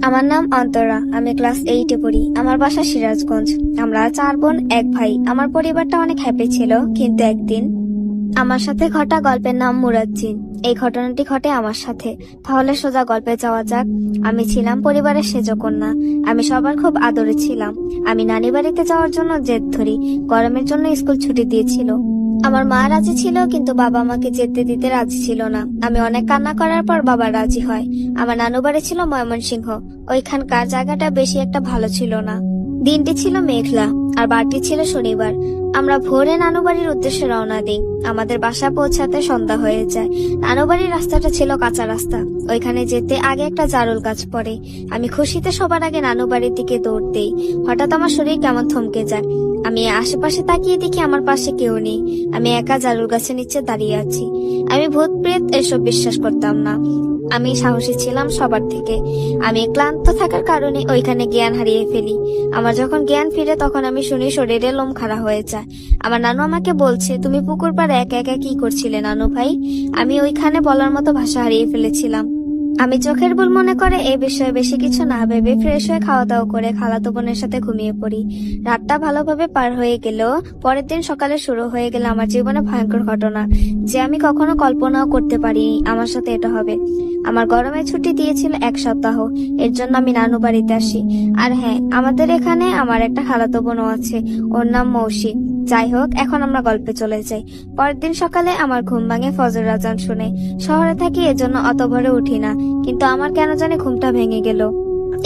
আমার নাম অন্তরা। আমি ক্লাস 8-এ পড়ি। আমার বাসা সিরাজগঞ্জ। আমরা 4 বোন 1 ভাই। আমার পরিবারটা অনেক হ্যাপি ছিল, কিন্তু একদিন আমার সাথে ঘটা গল্পের নাম মুরাজ্জিন। এই ঘটনাটি ঘটে আমার সাথে। তাহলে সোজা গল্পে যাওয়া যাক। আমি ছিলাম পরিবারের সেজ কন্যা। আমি সবার খুব আদরে ছিলাম। আমি নানি বাড়িতে যাওয়ার জন্য জেদ ধরি। গরমের জন্য স্কুল ছুটি দিয়েছিল। আমার মা রাজি ছিল, কিন্তু বাবা আমাকে যেতে দিতে রাজি ছিল না। আমি অনেক কান্না করার পর বাবা রাজি হয়। আমার নানু বাড়ি ছিল ময়মনসিংহ। ওইখানকার জায়গাটা বেশি একটা ভালো ছিল না। দিনটি ছিল মেঘলা, আর বারটি ছিল শনিবার। আমরা ভোরে নানু বাড়ির উদ্দেশ্যে রওনা দিই। আমাদের বাসা পৌঁছাতে সন্ধ্যা হয়ে যায়। নানু বাড়ির রাস্তাটা ছিল কাঁচা রাস্তা। ওইখানে যেতে আগে একটা জারুল গাছ পড়ে। আমি খুশিতে সবার আগে নানু বাড়ির দিকে দৌড় দেই। হঠাৎ আমার শরীর কেমন থমকে যায়। আমি আশেপাশে তাকিয়ে দেখি আমার পাশে কেউ নেই। আমি একা জারুল গাছের নিচে দাঁড়িয়ে আছি। আমি ভূত প্রেত এসব বিশ্বাস করতাম না। আমি সাহসী ছিলাম সবার থেকে। আমি ক্লান্ত থাকার কারণে ওইখানে জ্ঞান হারিয়ে ফেলি। আমার যখন জ্ঞান ফিরে, তখন আমি শুনি শরীরে লোম খাড়া হয়ে যায়। আমার নানু আমাকে বলছে, তুমি পুকুর পাড়ে একা একা কি করছিলে নানু ভাই? আমি ওইখানে বলার মতো ভাষা হারিয়ে ফেলেছিলাম। আমি চোখের ভুল মনে করে এই বিষয়ে বেশি কিছু না ভেবে ফ্রেশ হয়ে খাওয়া দাওয়া করে খালাতো বোনের সাথে ঘুমিয়ে পড়ি। রাতটা ভালোভাবে পার হয়ে গেলেও পরের দিন সকালে শুরু হয়ে গেল আমার জীবনে ভয়ঙ্কর ঘটনা, যে আমি কখনো কল্পনাও করতে পারিনি আমার সাথে এটা হবে। আমার গরমের ছুটি দিয়েছিল 1 সপ্তাহ। এর জন্য আমি নানু বাড়িতে আসি। আর হ্যাঁ, আমাদের এখানে আমার একটা খালাতো বোনও আছে। ওর নাম মৌসি। যাই হোক, এখন আমরা গল্পে চলে যাই। পরের দিন সকালে আমার ঘুম ভাঙে ফজর আজান শুনে। শহরে থাকি, এজন্য অত ভোরে উঠি না, কিন্তু আমার কেন জানি ঘুমটা ভেঙে গেল।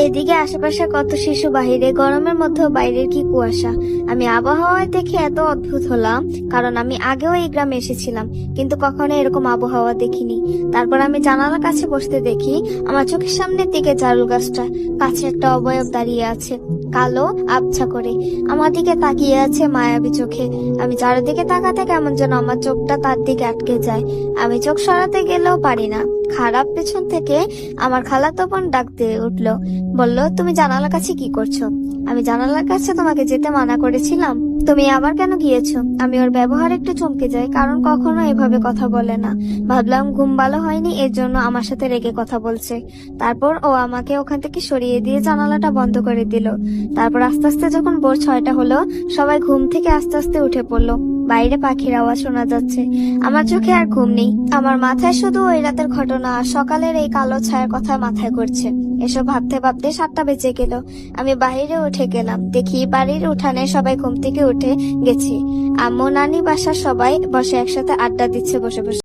এদিকে আশেপাশে কত শিশু বাহিরে, গরমের মধ্যেও বাইরের কি কুয়াশা। আমি আবহাওয়া দেখে এত অদ্ভুত হলাম, কারণ আমি আগেও এই গ্রামে এসেছিলাম, কিন্তু কখনো এরকম আবহাওয়া দেখিনি। তারপর আমি জানালার কাছে বসতে দেখি আমার চোখের সামনের দিকে জারুল গাছটা কাছে একটা অবয়ব দাঁড়িয়ে আছে, কালো আবছা করে আমার দিকে তাকিয়ে আছে মায়াবী চোখে। আমি চারিদিকে তাকাতে কেমন যেন আমার চোখটা তার দিকে আটকে যায়। আমি চোখ সরাতে গেলেও পারি না। খারাপ পেছন থেকে আমার খালাতো বোন ডাক দিয়ে উঠলো, বলল, তুমি জানালার কাছে কি করছো? আমি জানালার কাছে তোমাকে যেতে মানা করেছিলাম, তুমি আবার কেন গিয়েছো? আমি ওর ব্যবহার একটু চমকে যাই, কারণ কখনো এভাবে কথা বলে না। ভাবলাম ঘুম ভালো হয়নি, এর জন্য আমার সাথে রেগে কথা বলছে। তারপর ও আমাকে ওখান থেকে সরিয়ে দিয়ে জানালাটা বন্ধ করে দিল। তারপর আস্তে আস্তে যখন ভোর 6টা হলো, সবাই ঘুম থেকে আস্তে আস্তে উঠে পড়লো। বাইরে পাখির আওয়াজ শোনা যাচ্ছে। আমার চোখে আর ঘুম নেই। আমার মাথায় শুধু ওই রাতের ঘটনা আর সকালের এই কালো ছায়ার কথা মাথায় ঘুরছে। এসব ভাবতে ভাবতে 7টা বেজে গেল। আমি বাইরে উঠে গেলাম। দেখি বাড়ির উঠানে সবাই ঘুম থেকে উঠে গেছে। আম্মু, নানি, বাসার সবাই বসে একসাথে আড্ডা দিচ্ছে বসে বসে।